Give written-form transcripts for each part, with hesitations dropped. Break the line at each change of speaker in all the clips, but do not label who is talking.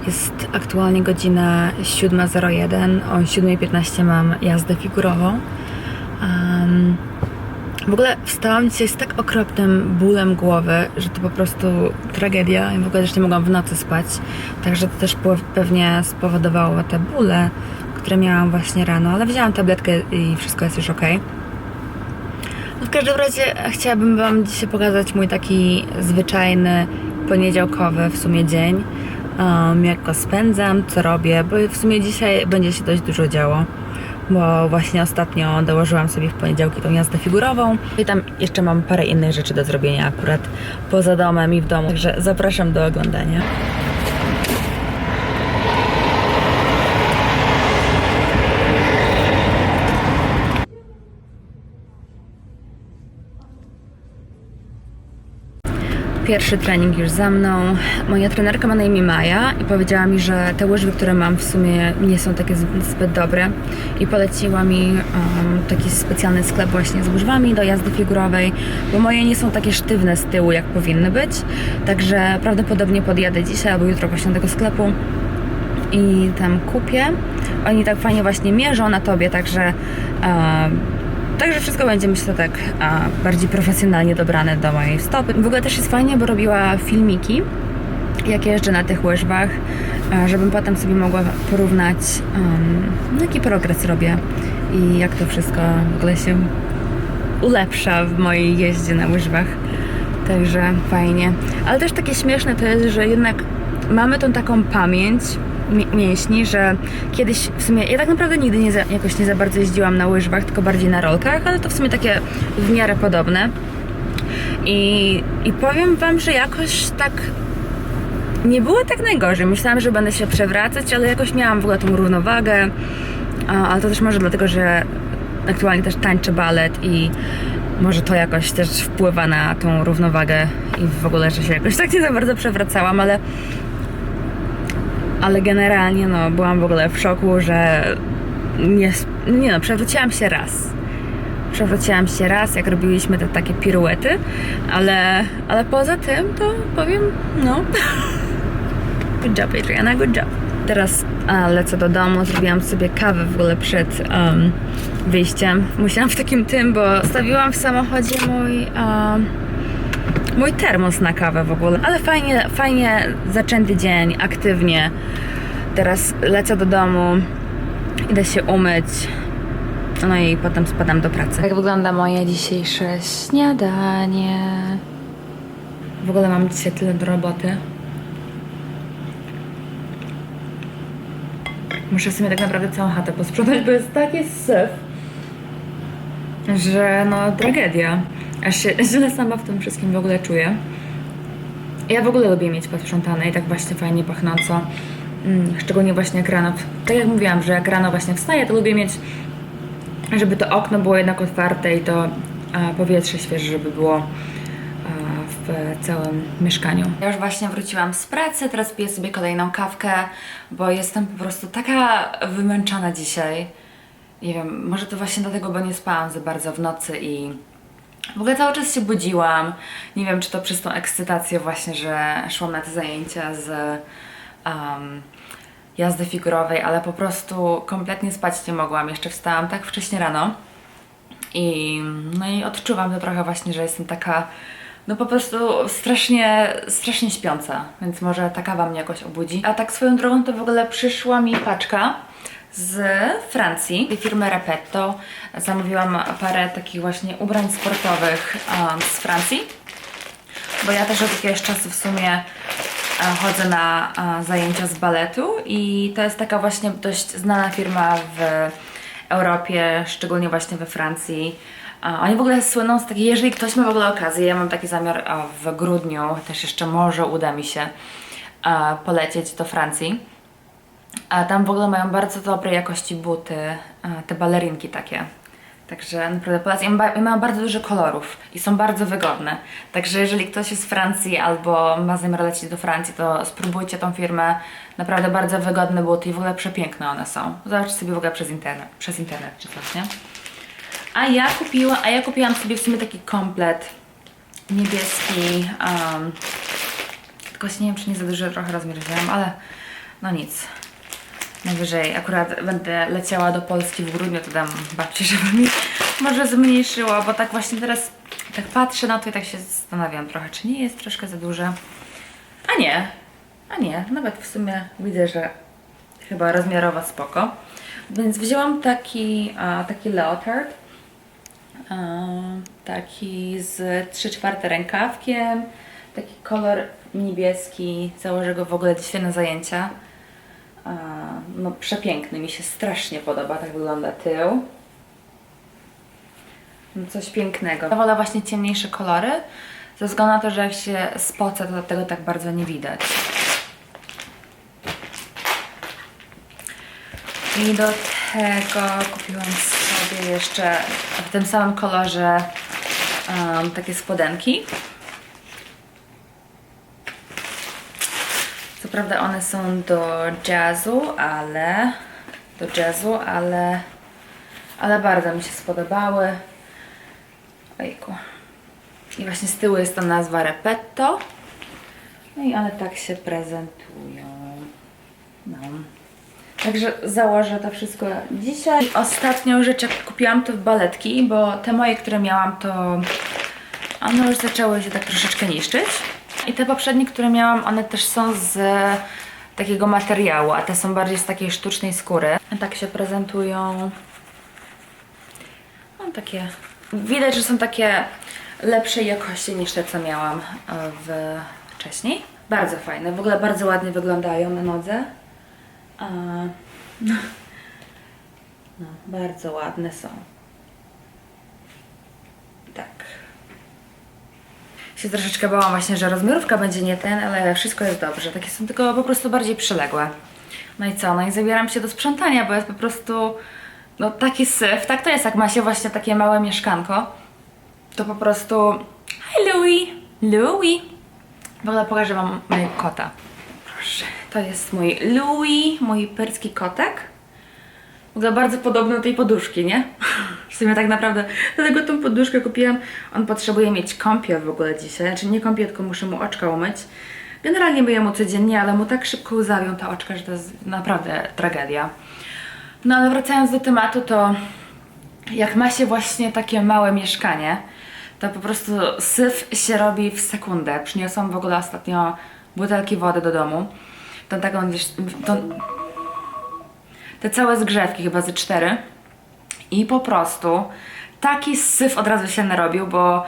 Jest aktualnie godzina 7:01. O 7:15 mam jazdę figurową. W ogóle wstałam dzisiaj z tak okropnym bólem głowy, że to po prostu tragedia. I w ogóle też nie mogłam w nocy spać. Także to też pewnie spowodowało te bóle, które miałam właśnie rano. Ale wzięłam tabletkę i wszystko jest już ok. W każdym razie chciałabym Wam dzisiaj pokazać mój taki zwyczajny, poniedziałkowy w sumie dzień. Jak go spędzam, co robię, bo w sumie dzisiaj będzie się dość dużo działo. Bo właśnie ostatnio dołożyłam sobie w poniedziałki tą jazdę figurową. I tam jeszcze mam parę innych rzeczy do zrobienia akurat poza domem i w domu. Także zapraszam do oglądania. Pierwszy trening już za mną. Moja trenerka ma na imię Maja i powiedziała mi, że te łyżwy, które mam w sumie nie są takie zbyt dobre i poleciła mi taki specjalny sklep właśnie z łyżwami do jazdy figurowej, bo moje nie są takie sztywne z tyłu, jak powinny być, także prawdopodobnie podjadę dzisiaj albo jutro właśnie do tego sklepu i tam kupię. Oni tak fajnie właśnie mierzą na tobie, także wszystko będzie, myślę, tak bardziej profesjonalnie dobrane do mojej stopy. W ogóle też jest fajnie, bo robiła filmiki, jak jeżdżę na tych łyżwach, żebym potem sobie mogła porównać, jaki progres robię i jak to wszystko w ogóle się ulepsza w mojej jeździe na łyżwach. Także fajnie. Ale też takie śmieszne to jest, że jednak mamy tą taką pamięć mięśni, że kiedyś w sumie, ja tak naprawdę nigdy jakoś nie za bardzo jeździłam na łyżwach, tylko bardziej na rolkach, ale to w sumie takie w miarę podobne. I powiem Wam, że jakoś tak nie było tak najgorzej. Myślałam, że będę się przewracać, ale jakoś miałam w ogóle tą równowagę, ale to też może dlatego, że aktualnie też tańczę balet i może to jakoś też wpływa na tą równowagę i w ogóle, że się jakoś tak nie za bardzo przewracałam, ale generalnie no, byłam w ogóle w szoku, że przewróciłam się raz. Przewróciłam się raz, jak robiliśmy te takie piruety, ale poza tym to powiem, no good job, Adriana, good job. Teraz lecę do domu, zrobiłam sobie kawę w ogóle przed wyjściem. Musiałam w takim bo stawiłam w samochodzie mój termos na kawę w ogóle, ale fajnie zaczęty dzień, aktywnie. Teraz lecę do domu, idę się umyć, no i potem spadam do pracy. Tak wygląda moje dzisiejsze śniadanie. W ogóle mam dzisiaj tyle do roboty. Muszę sobie tak naprawdę całą chatę posprzątać, bo jest taki syf, że no tragedia. Aż się źle sama w tym wszystkim w ogóle czuję. Ja w ogóle lubię mieć posprzątane i tak właśnie fajnie pachnąco. Szczególnie właśnie jak rano, tak jak mówiłam, że jak rano właśnie wstaję, to lubię mieć, żeby to okno było jednak otwarte i to powietrze świeże, żeby było w całym mieszkaniu. Ja już właśnie wróciłam z pracy, teraz piję sobie kolejną kawkę, bo jestem po prostu taka wymęczona dzisiaj. Nie wiem, może to właśnie dlatego, bo nie spałam za bardzo w nocy i w ogóle cały czas się budziłam. Nie wiem, czy to przez tą ekscytację właśnie, że szłam na te zajęcia z jazdy figurowej, ale po prostu kompletnie spać nie mogłam. Jeszcze wstałam tak wcześnie rano i odczuwam to trochę właśnie, że jestem taka no po prostu strasznie śpiąca, więc może ta kawa mnie jakoś obudzi. A tak swoją drogą to w ogóle przyszła mi paczka z Francji, tej firmy Repetto. Zamówiłam parę takich właśnie ubrań sportowych z Francji, bo ja też od jakiegoś czasu w sumie chodzę na zajęcia z baletu i to jest taka właśnie dość znana firma w Europie, szczególnie właśnie we Francji. Oni w ogóle słyną z takiej, jeżeli ktoś ma w ogóle okazję, ja mam taki zamiar w grudniu, też jeszcze może uda mi się polecieć do Francji. Tam w ogóle mają bardzo dobrej jakości buty, te balerinki takie. Także naprawdę polecam. I mają bardzo dużo kolorów i są bardzo wygodne. Także jeżeli ktoś jest z Francji albo ma zamiar lecieć do Francji, to spróbujcie tą firmę. Naprawdę bardzo wygodne buty i w ogóle przepiękne one są. Zobaczcie sobie w ogóle przez internet czy coś, nie? A ja kupiłam sobie w sumie taki komplet niebieski. Tylko się nie wiem, czy nie za dużo trochę rozmiar wzięłam, ale no nic. Najwyżej akurat będę leciała do Polski w grudniu, to dam babci, żeby mi może zmniejszyło, bo tak właśnie teraz tak patrzę na to i tak się zastanawiam trochę, czy nie jest troszkę za duże. A nie, nawet w sumie widzę, że chyba rozmiarowo spoko. Więc wzięłam taki leotard, taki z 3/4 rękawkiem, taki kolor niebieski, założę go w ogóle dzisiaj na zajęcia. No przepiękny, mi się strasznie podoba, tak wygląda tył. No, coś pięknego. Ja wolę właśnie ciemniejsze kolory, ze względu na to, że jak się spoca, to tego tak bardzo nie widać. I do tego kupiłam sobie jeszcze w tym samym kolorze takie spodenki. Co prawda one są do jazzu, ale bardzo mi się spodobały. Ojku. I właśnie z tyłu jest ta nazwa Repetto. No i one tak się prezentują. No. Także założę to wszystko dzisiaj. Ostatnią rzecz, jak kupiłam, to baletki, bo te moje, które miałam, to one już zaczęły się tak troszeczkę niszczyć. I te poprzednie, które miałam, one też są z takiego materiału, a te są bardziej z takiej sztucznej skóry. Tak się prezentują. No takie, widać, że są takie lepszej jakości niż te, co miałam wcześniej. Bardzo fajne, w ogóle bardzo ładnie wyglądają na nodze. No, bardzo ładne są. Tak. Się troszeczkę bałam właśnie, że rozmiarówka będzie nie ten, ale wszystko jest dobrze. Takie są tylko po prostu bardziej przyległe. No i co? No i zabieram się do sprzątania, bo jest po prostu no taki syf. Tak to jest, jak ma się właśnie takie małe mieszkanko. To po prostu... Hi Louis! Louis! W ogóle pokażę wam mojego kota. Proszę. To jest mój Louis, mój perski kotek. W ogóle bardzo podobny do tej poduszki, nie? W sumie tak naprawdę dlatego tą poduszkę kupiłam. On potrzebuje mieć kąpiel w ogóle dzisiaj. Znaczy nie kąpiel, tylko muszę mu oczka umyć. Generalnie myję mu codziennie, ale mu tak szybko łzawią te oczka, że to jest naprawdę tragedia. No ale wracając do tematu, to jak ma się właśnie takie małe mieszkanie, to po prostu syf się robi w sekundę. Przyniosłam w ogóle ostatnio butelki wody do domu. Tą taką, wiesz, te całe zgrzewki, chyba ze 4. I po prostu taki syf od razu się narobił, bo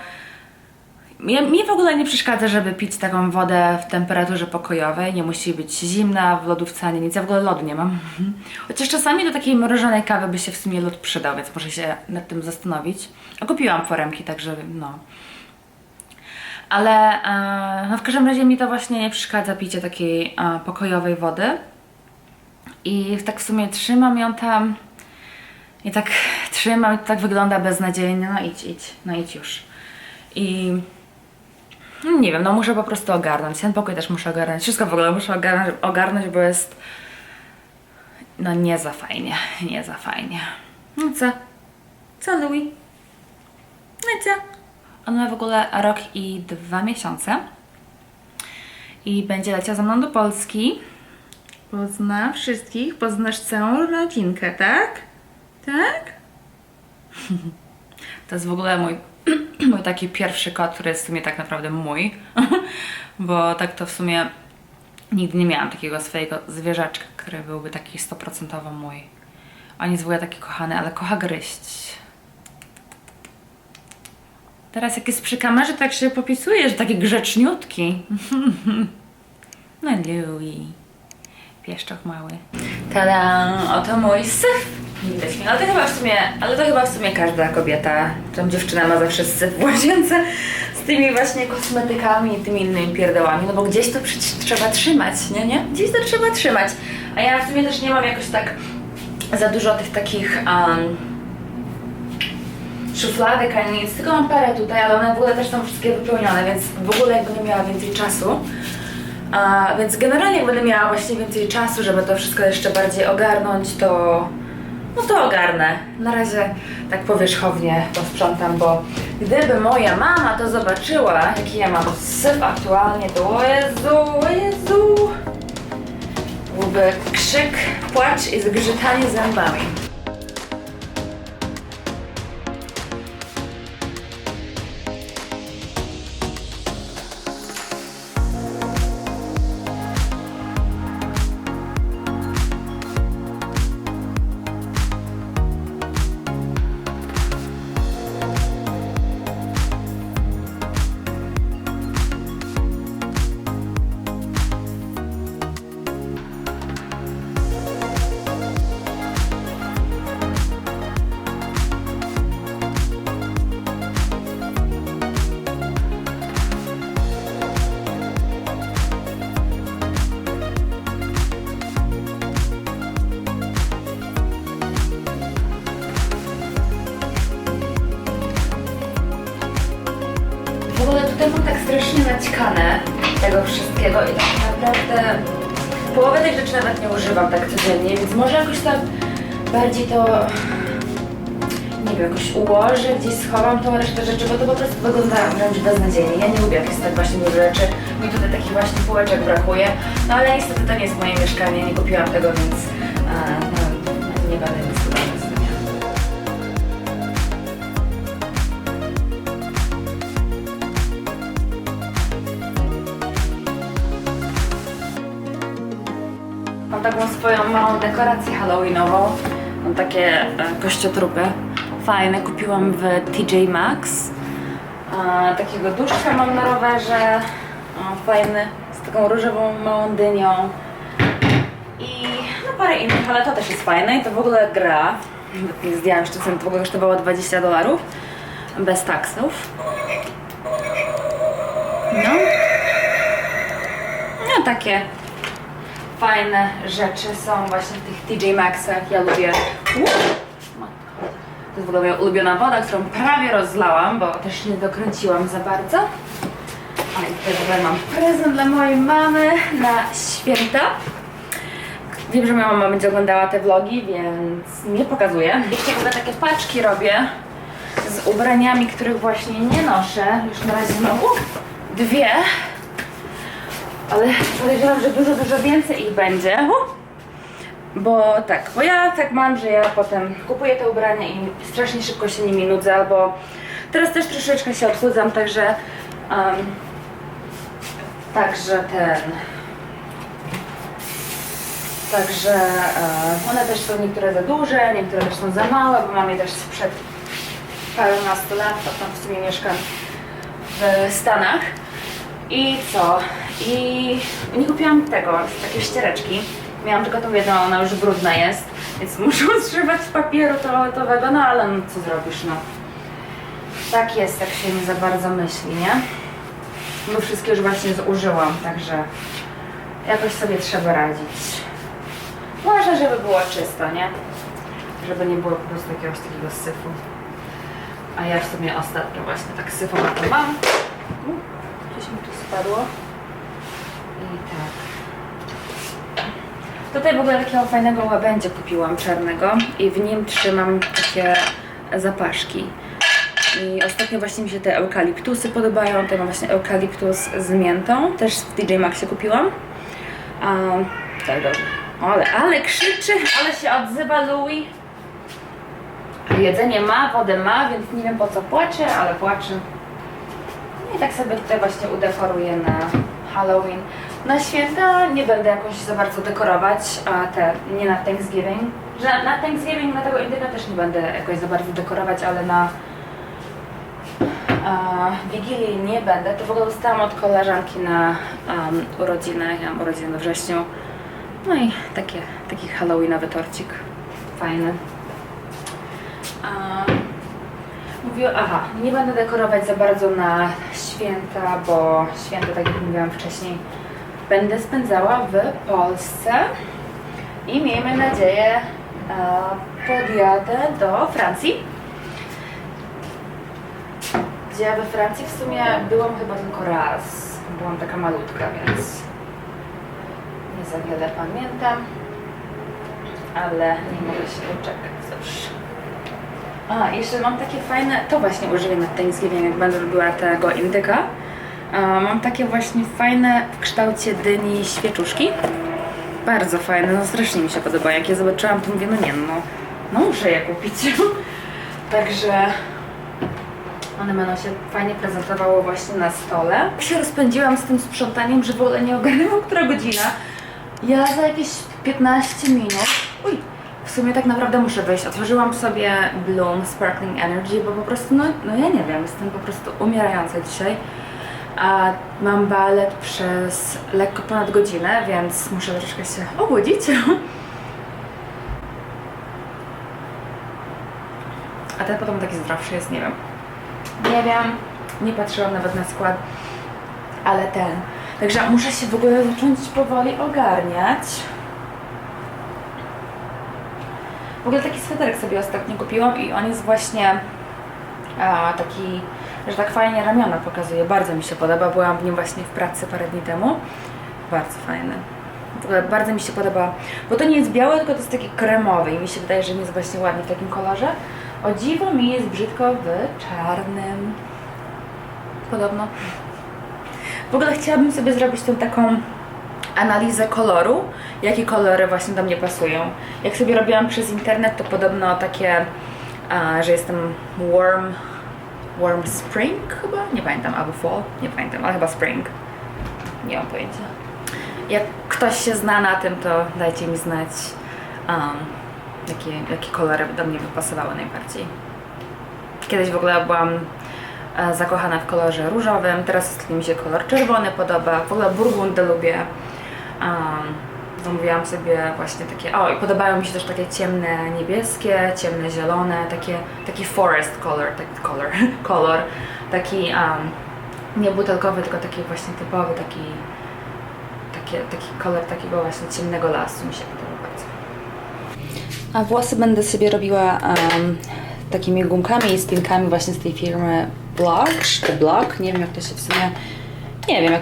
mi w ogóle nie przeszkadza, żeby pić taką wodę w temperaturze pokojowej. Nie musi być zimna, w lodówce ani nic. Ja w ogóle lodu nie mam. Chociaż czasami do takiej mrożonej kawy by się w sumie lód przydał, więc muszę się nad tym zastanowić. A kupiłam foremki, także no. Ale no w każdym razie mi to właśnie nie przeszkadza picie takiej pokojowej wody. I tak w sumie trzymam ją tam. I tak trzymam i to tak wygląda beznadziejnie. No idź już. I no nie wiem, no muszę po prostu ogarnąć. Ten pokój też muszę ogarnąć. Wszystko w ogóle muszę ogarnąć, bo jest no nie za fajnie. Nie za fajnie. No co? Co Louis? No co? On ma w ogóle rok i 2 miesiące. I będzie leciał ze mną do Polski. Pozna wszystkich, poznasz całą rodzinkę, tak? Tak? To jest w ogóle mój taki pierwszy kot, który jest w sumie tak naprawdę mój. Bo tak to w sumie nigdy nie miałam takiego swojego zwierzaczka, który byłby taki 100% mój. On jest w ogóle taki kochany, ale kocha gryźć. Teraz jak jest przy kamerze, tak się popisuje, że taki grzeczniutki. No Louis. Pieszczoch mały. Tada! Oto mój syf! Widać mnie. Ale to chyba w sumie każda kobieta, tą dziewczyna ma zawsze syf w łazience z tymi właśnie kosmetykami i tymi innymi pierdołami, no bo gdzieś to przecież trzeba trzymać, nie? Gdzieś to trzeba trzymać. A ja w sumie też nie mam jakoś tak za dużo tych takich szufladek ani nic, tylko mam parę tutaj, ale one w ogóle też są wszystkie wypełnione, więc w ogóle jakby nie miała więcej czasu. Więc generalnie jak będę miała właśnie więcej czasu, żeby to wszystko jeszcze bardziej ogarnąć, to no to ogarnę. Na razie tak powierzchownie posprzątam, bo gdyby moja mama to zobaczyła, jaki ja mam syf aktualnie, to o Jezu, byłby krzyk, płacz i zgrzytanie zębami. W ogóle tutaj mam tak strasznie naćkane tego wszystkiego i tak naprawdę połowę tych rzeczy nawet nie używam tak codziennie, więc może jakoś tak bardziej to, nie wiem, jakoś ułożę, gdzieś schowam tą resztę rzeczy, bo to po prostu wygląda wręcz beznadziejnie. Ja nie lubię jak jest tak właśnie dużo rzeczy, mi tutaj takich właśnie półeczek brakuje, no ale niestety to nie jest moje mieszkanie, nie kupiłam tego, więc no, nie będę nic tutaj z tym. Mam taką swoją małą dekorację halloweenową. Mam takie kościotrupy. Fajne, kupiłam w TJ Maxx. Takiego duszka mam na rowerze. Fajny, z taką różową małą dynią. I no parę innych, ale to też jest fajne i to w ogóle gra. Nie zdjęłam jeszcze ceny, to w ogóle kosztowało $20. Bez taksów. No takie fajne rzeczy są właśnie w tych TJ Maxxach. Ja lubię. To jest w ogóle moja ulubiona woda, którą prawie rozlałam, bo też nie dokręciłam za bardzo. A i tutaj w ogóle mam prezent dla mojej mamy na święta. Wiem, że moja mama będzie oglądała te vlogi, więc nie pokazuję. Jeszcze w ogóle takie paczki robię z ubraniami, których właśnie nie noszę. Już na razie mam dwie. Ale podejrzewam, że dużo więcej ich będzie. Bo ja tak mam, że ja potem kupuję te ubrania i strasznie szybko się nimi nudzę, albo teraz też troszeczkę się odchudzam, także one też są niektóre za duże, niektóre też są za małe, bo mam je też sprzed parunastu lat, bo tam w sumie mieszkam w Stanach. I co? I nie kupiłam tego, takie ściereczki. Miałam tylko tą jedną, ona już brudna jest, więc muszę używać papieru toaletowego, no ale no, co zrobisz, no. Tak jest, jak się nie za bardzo myśli, nie? Bo wszystkie już właśnie zużyłam, także jakoś sobie trzeba radzić. Ważne, żeby było czysto, nie? Żeby nie było po prostu jakiegoś takiego syfu. A ja w sumie ostatnio właśnie tak syfowato mam. Coś mi tu spadło. I tak. Tutaj w ogóle takiego fajnego łabędzia kupiłam czarnego i w nim trzymam takie zapaszki. I ostatnio właśnie mi się te eukaliptusy podobają. Tutaj mam właśnie eukaliptus z miętą. Też w TJ Maxxie kupiłam. Tak, dobrze. Ale krzyczy, ale się odzywa Louis. Jedzenie ma, wodę ma, więc nie wiem po co płacze, ale płacze. I tak sobie tutaj właśnie udekoruję na Halloween. Na święta nie będę jakoś za bardzo dekorować, nie na Thanksgiving. Że na Thanksgiving, na tego indyka też nie będę jakoś za bardzo dekorować, ale na Wigilii nie będę. To w ogóle dostałam od koleżanki na urodziny. Ja mam urodziny we wrześniu. No i taki halloweenowy torcik. Fajny. Mówię, nie będę dekorować za bardzo na święta, bo święta, tak jak mówiłam wcześniej, będę spędzała w Polsce i miejmy nadzieję podjadę do Francji. Gdzie ja we Francji w sumie byłam chyba tylko raz. Byłam taka malutka, więc nie za wiele pamiętam, ale nie mogę się doczekać. Cóż. Jeszcze mam takie fajne, to właśnie użyję na Thanksgiving, jak będę robiła tego indyka. Mam takie właśnie fajne w kształcie dyni świeczuszki. Bardzo fajne, no strasznie mi się podoba. Jak je zobaczyłam, to mówię, no nie, no muszę je kupić. Także one będą się fajnie prezentowały właśnie na stole. Się rozpędziłam z tym sprzątaniem, że w ogóle nie ogarnęłam, która godzina. Ja za jakieś 15 minut, w sumie tak naprawdę muszę wyjść. Otworzyłam sobie Bloom Sparkling Energy, bo po prostu, no ja nie wiem, jestem po prostu umierająca dzisiaj. A mam balet przez lekko ponad godzinę, więc muszę troszkę się obudzić. A ten potem taki zdrowszy jest, nie wiem. Nie wiem, nie patrzyłam nawet na skład, ale ten. Także muszę się w ogóle zacząć powoli ogarniać. W ogóle taki sweterek sobie ostatnio kupiłam i on jest właśnie taki, że tak fajnie ramiona pokazuje. Bardzo mi się podoba. Byłam w nim właśnie w pracy parę dni temu. Bardzo fajny. W ogóle bardzo mi się podoba, bo to nie jest białe, tylko to jest taki kremowy i mi się wydaje, że nie jest właśnie ładnie w takim kolorze. O dziwo mi jest brzydko w czarnym. Podobno. W ogóle chciałabym sobie zrobić tą taką analizę koloru, jakie kolory właśnie do mnie pasują. Jak sobie robiłam przez internet, to podobno takie, że jestem warm spring chyba? Nie pamiętam, albo fall? Nie pamiętam, ale chyba spring. Nie mam pojęcia. Jak ktoś się zna na tym, to dajcie mi znać, jakie kolory do mnie by pasowały najbardziej. Kiedyś w ogóle byłam zakochana w kolorze różowym, teraz ostatnio mi się kolor czerwony podoba, w ogóle burgundy lubię. Zamówiłam sobie właśnie takie, i podobają mi się też takie ciemne niebieskie, ciemne zielone, taki forest color, kolor, taki nie butelkowy, tylko taki właśnie typowy, taki kolor takiego właśnie ciemnego lasu mi się podoba bardzo. A włosy będę sobie robiła takimi gumkami i spinkami właśnie z tej firmy Block, nie wiem jak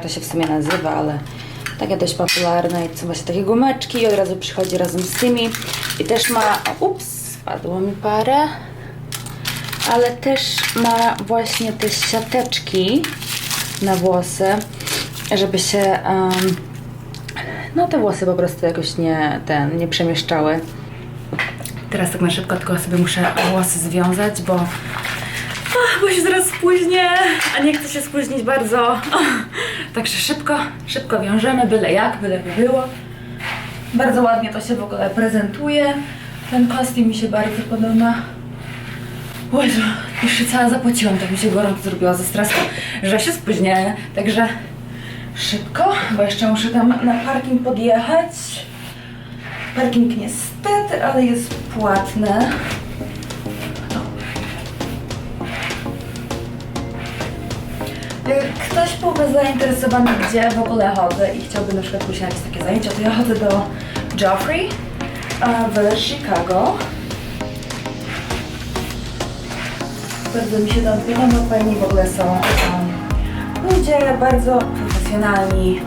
to się w sumie nazywa, ale takie dość popularne i to są właśnie takie gumeczki i od razu przychodzi razem z tymi i też ma, spadło mi parę, ale też ma właśnie te siateczki na włosy, żeby się te włosy po prostu jakoś nie przemieszczały. Teraz tak na szybko tylko sobie muszę włosy związać, bo się zaraz spóźnię, a nie chcę się spóźnić bardzo. Także szybko wiążemy, byle by było. Bardzo ładnie to się w ogóle prezentuje. Ten kostium mi się bardzo podoba. Jezu, już się cała zapociłam, tak mi się gorąco zrobiło ze stresu, że się spóźnię. Także szybko, bo jeszcze muszę tam na parking podjechać. Parking niestety, ale jest płatny. Ktoś byłby zainteresowany, gdzie w ogóle chodzę i chciałby na przykład pójść na jakieś takie zajęcia, to ja chodzę do Joffrey w Chicago. Bardzo mi się tam podoba, fajni w ogóle są ludzie bardzo profesjonalni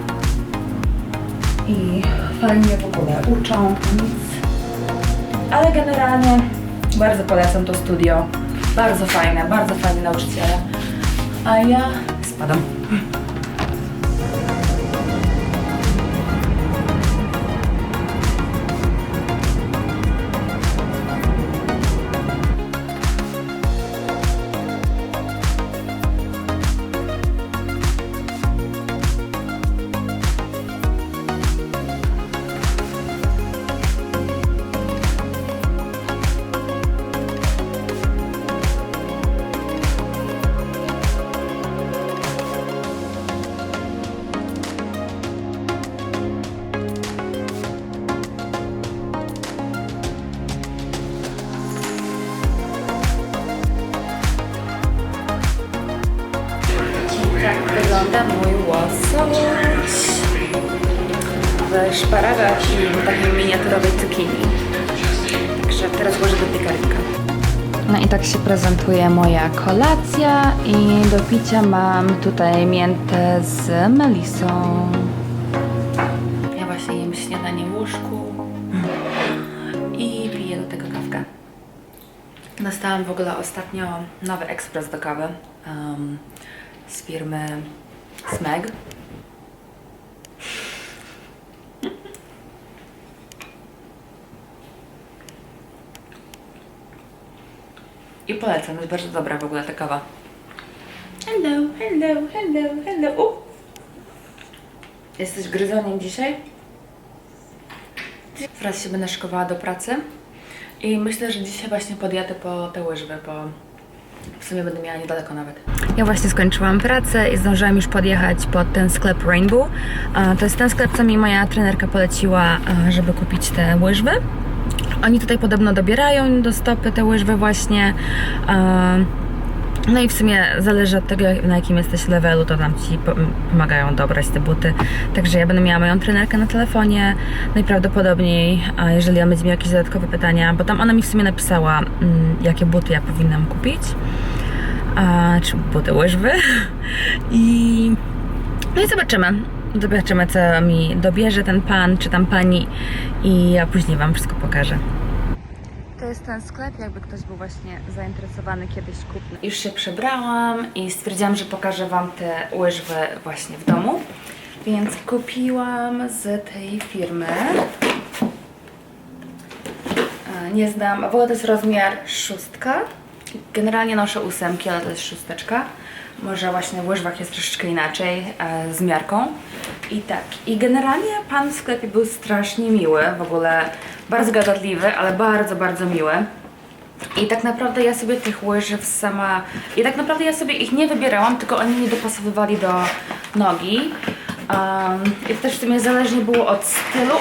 i fajnie w ogóle uczą nic. Ale generalnie bardzo polecam to studio. Bardzo fajni nauczyciele. A ja spadam. Tak wygląda mój łosoś w szparagach i takiej miniaturowej cukinii. Także teraz włożę do piekarnika. No i tak się prezentuje moja kolacja i do picia mam tutaj miętę z melisą. Ja właśnie jem śniadanie w łóżku i piję do tego kawkę. Dostałam w ogóle ostatnio nowy ekspres do kawy z firmy Smeg. I polecam, jest bardzo dobra w ogóle ta kawa. Hello, hello, hello, hello. Jesteś gryzoniem dzisiaj? Teraz się będę szykowała do pracy. I myślę, że dzisiaj właśnie podjadę po te łyżwy, bo w sumie będę miała niedaleko nawet. Ja właśnie skończyłam pracę i zdążyłam już podjechać pod ten sklep Rainbow. To jest ten sklep, co mi moja trenerka poleciła, żeby kupić te łyżwy. Oni tutaj podobno dobierają do stopy te łyżwy właśnie. No i w sumie zależy od tego, na jakim jesteś levelu, to nam ci pomagają dobrać te buty. Także ja będę miała moją trenerkę na telefonie najprawdopodobniej, a jeżeli on będzie miał jakieś dodatkowe pytania, bo tam ona mi w sumie napisała, jakie buty ja powinnam kupić, czy buty, łyżwy. No i zobaczymy, co mi dobierze ten pan, czy tam pani, i ja później wam wszystko pokażę. To jest ten sklep, jakby ktoś był właśnie zainteresowany kiedyś kupnem. Już się przebrałam i stwierdziłam, że pokażę wam te łyżwy właśnie w domu. Więc kupiłam z tej firmy. Nie znam, w ogóle to jest rozmiar 6. Generalnie noszę 8, ale to jest 6. Może właśnie w łyżwach jest troszeczkę inaczej z miarką. I tak, i generalnie pan w sklepie był strasznie miły, w ogóle bardzo gadatliwy, ale bardzo, bardzo miły. I tak naprawdę ja sobie tych łyżew sama... I tak naprawdę ja sobie ich nie wybierałam, tylko oni mnie dopasowywali do nogi. I to też w sumie zależnie było od stylu,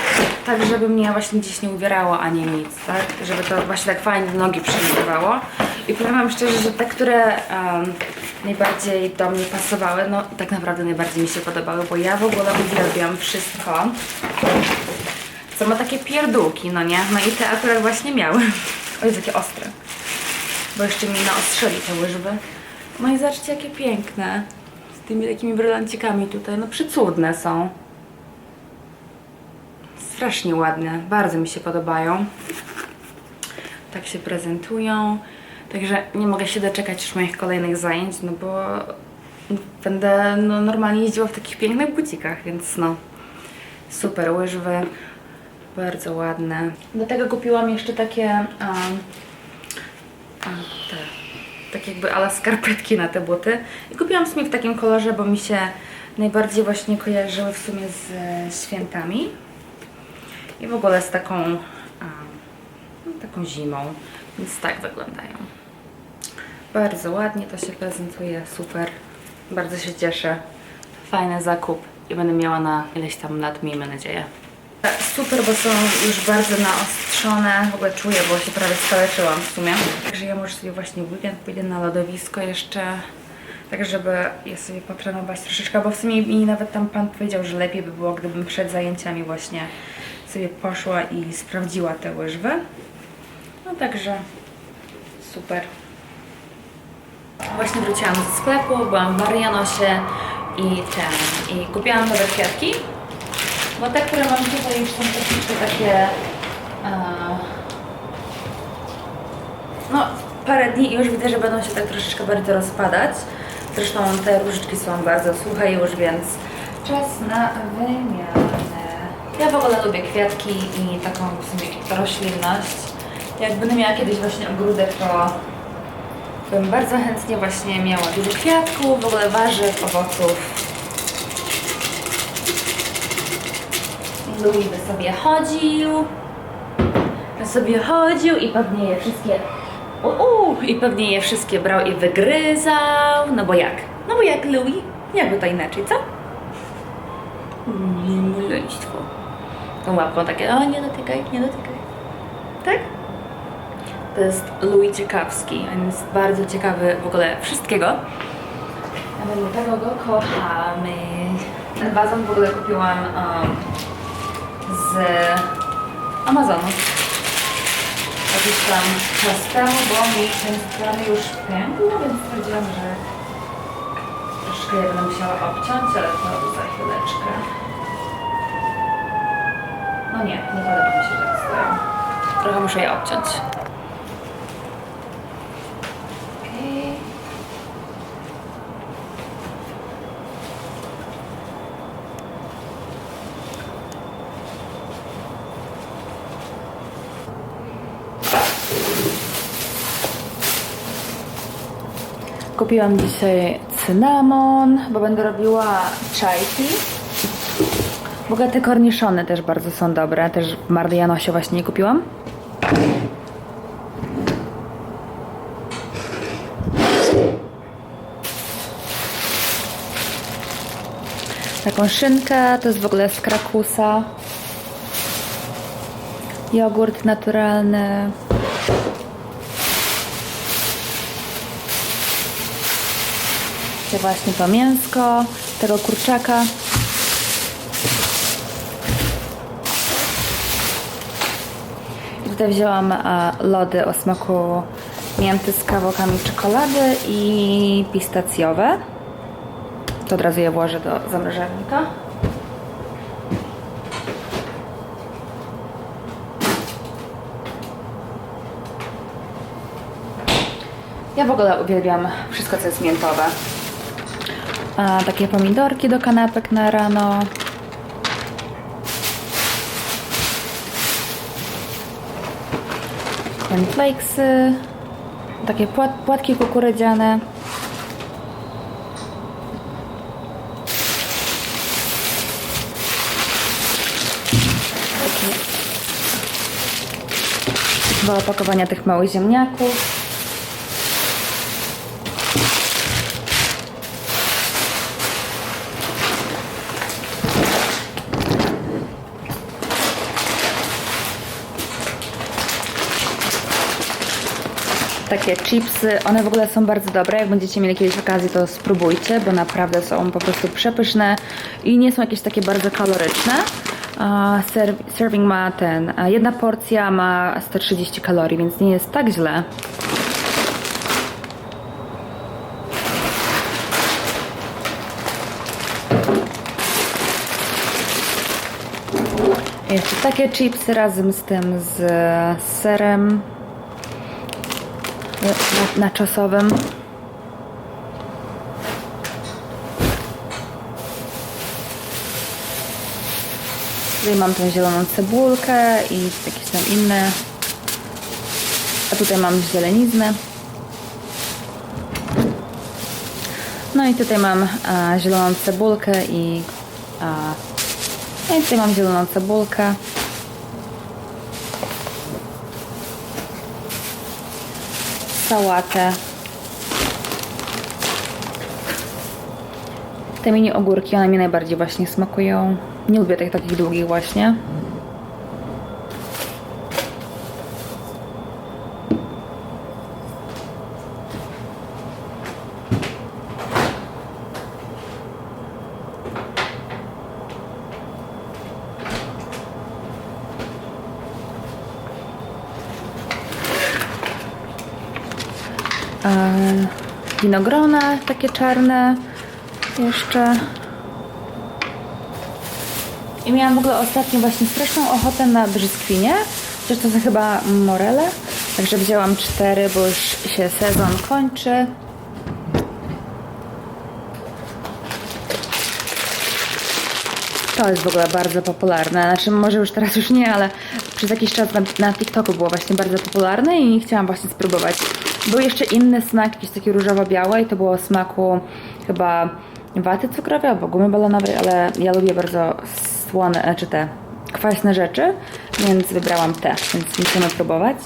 tak żeby mnie właśnie gdzieś nie uwierało ani nic, tak? Żeby to właśnie tak fajnie do nogi przygotowało. I powiem wam szczerze, że te, które najbardziej do mnie pasowały, no tak naprawdę najbardziej mi się podobały, bo ja w ogóle uwielbiam wszystko, co ma takie pierdółki, no nie? No i te akurat właśnie miały. O, jest jakie ostre. Bo jeszcze mi naostrzyli te łyżwy. No i zobaczcie, jakie piękne. Z tymi takimi brylancikami tutaj. No przecudne są. Strasznie ładne. Bardzo mi się podobają. Tak się prezentują. Także nie mogę się doczekać już moich kolejnych zajęć, no bo będę normalnie jeździła w takich pięknych bucikach, więc no super łyżwy. Bardzo ładne. Do tego kupiłam jeszcze takie tak jakby ala skarpetki na te buty. I kupiłam w sumie w takim kolorze, bo mi się najbardziej właśnie kojarzyły w sumie z świętami. I w ogóle z taką zimą. Więc tak wyglądają. Bardzo ładnie to się prezentuje, super. Bardzo się cieszę. Fajny zakup i będę miała na ileś tam lat, miejmy nadzieję. Super, bo są już bardzo naostrzone. W ogóle czuję, bo się prawie skaleczyłam w sumie. Także ja może sobie właśnie w weekend pójdę na lodowisko jeszcze, tak żeby je sobie potrenować troszeczkę, bo w sumie mi nawet tam pan powiedział, że lepiej by było, gdybym przed zajęciami właśnie sobie poszła i sprawdziła te łyżwy. No także super. Właśnie wróciłam ze sklepu, byłam w Marianosie i kupiłam nowe kwiatki. Bo te, które mam tutaj, już są troszeczkę takie... no, parę dni i już widzę, że będą się tak troszeczkę bardziej rozpadać. Zresztą te różyczki są bardzo suche już, więc czas na wymianę. Ja w ogóle lubię kwiatki i taką w sumie roślinność. Jak będę miała kiedyś właśnie ogródek, to bym bardzo chętnie właśnie miała dużo kwiatków, w ogóle warzyw, owoców. Louis by sobie chodził i pewnie je wszystkie pewnie je wszystkie brał i wygryzał. No bo jak? No bo jak Louis? Jakby to inaczej, co? Maleństwo. Tą łapką takie, o nie dotykaj, nie dotykaj. Tak? To jest Louis ciekawski. On jest bardzo ciekawy w ogóle wszystkiego. A my tego go kochamy. Ten wazon w ogóle kupiłam z Amazonu. Jakiś tam czas temu, bo mi ten strony już pękł, więc stwierdziłam, że troszkę je będę musiała obciąć, ale to za chwileczkę. No nie podoba mi się, że tak stoją. Trochę muszę je obciąć. Kupiłam dzisiaj cynamon, bo będę robiła czajki. W ogóle te korniszony też bardzo są dobre. Też w Marlianosie właśnie je kupiłam. Taką szynkę, to jest w ogóle z Krakusa. Jogurt naturalny. I właśnie to mięsko, tego kurczaka. I tutaj wzięłam lody o smaku mięty z kawałkami czekolady i pistacjowe. To od razu je włożę do zamrażarnika. Ja w ogóle uwielbiam wszystko, co jest miętowe. Takie pomidorki do kanapek na rano. Cornflakesy. Takie płatki kukurydziane. Dwa opakowania tych małych ziemniaków. Takie chipsy, one w ogóle są bardzo dobre. Jak będziecie mieli kiedyś okazję, to spróbujcie, bo naprawdę są po prostu przepyszne i nie są jakieś takie bardzo kaloryczne. Serving ma jedna porcja ma 130 kalorii, więc nie jest tak źle. Jeszcze takie chipsy razem z tym, z serem naczosowym. Tutaj mam tą zieloną cebulkę i jakieś tam inne. A tutaj mam zieleniznę. No i tutaj mam zieloną cebulkę i tutaj mam zieloną cebulkę. Sałatę. Te mini ogórki, one mi najbardziej właśnie smakują. Nie lubię tych takich długich właśnie. Winogrona takie czarne jeszcze. I miałam w ogóle ostatnio właśnie straszną ochotę na brzoskwinie, chociaż to są chyba morele, także wzięłam 4, bo już się sezon kończy. To jest w ogóle bardzo popularne, znaczy może już teraz już nie, ale przez jakiś czas na TikToku było właśnie bardzo popularne i chciałam właśnie spróbować. Był jeszcze inny smak, jakiś taki różowo-biały i to było o smaku chyba waty cukrowej albo gumy balonowej, ale ja lubię bardzo słone, znaczy te kwaśne rzeczy, więc wybrałam te, więc musimy próbować.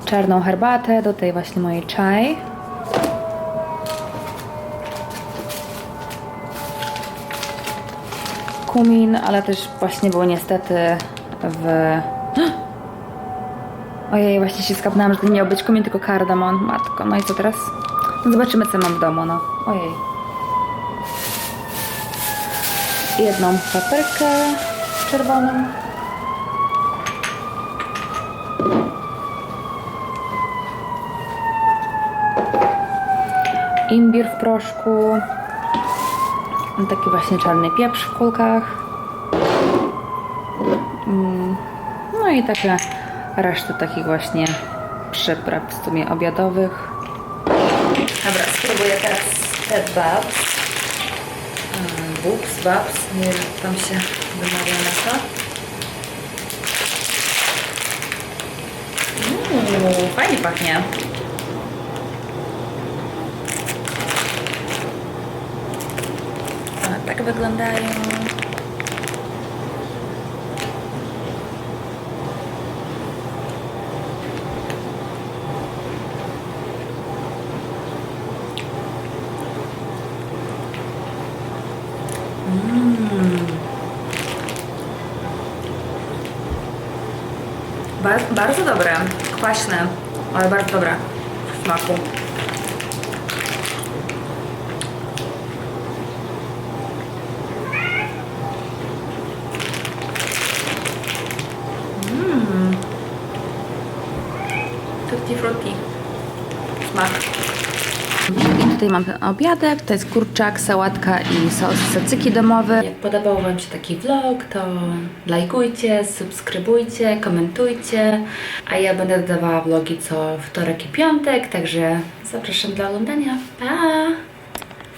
Czarną herbatę do tej właśnie mojej chai. Kumin, ale też właśnie było niestety w... Ojej, właśnie się skapnęłam, że to nie miał być kumin, tylko kardamon. Matko, no i co teraz? No zobaczymy, co mam w domu, no. Ojej. Jedną paprykę czerwoną. Imbir w proszku. Taki właśnie czarny pieprz w kulkach. No i takie resztę takich właśnie przypraw w sumie obiadowych. Dobra, spróbuję teraz te babs, nie wiem jak tam się wymawia na to. Fajnie pachnie. wyglądają. Bardzo dobre, kwaśne, ale bardzo dobre w smaku. Tutti frutti. Smak. I tutaj mam ten obiadek, to jest kurczak, sałatka i sos sacyki domowy. Jak podobał Wam się taki vlog, to lajkujcie, subskrybujcie, komentujcie, a ja będę dodawała vlogi co wtorek i piątek, także zapraszam do oglądania. Pa!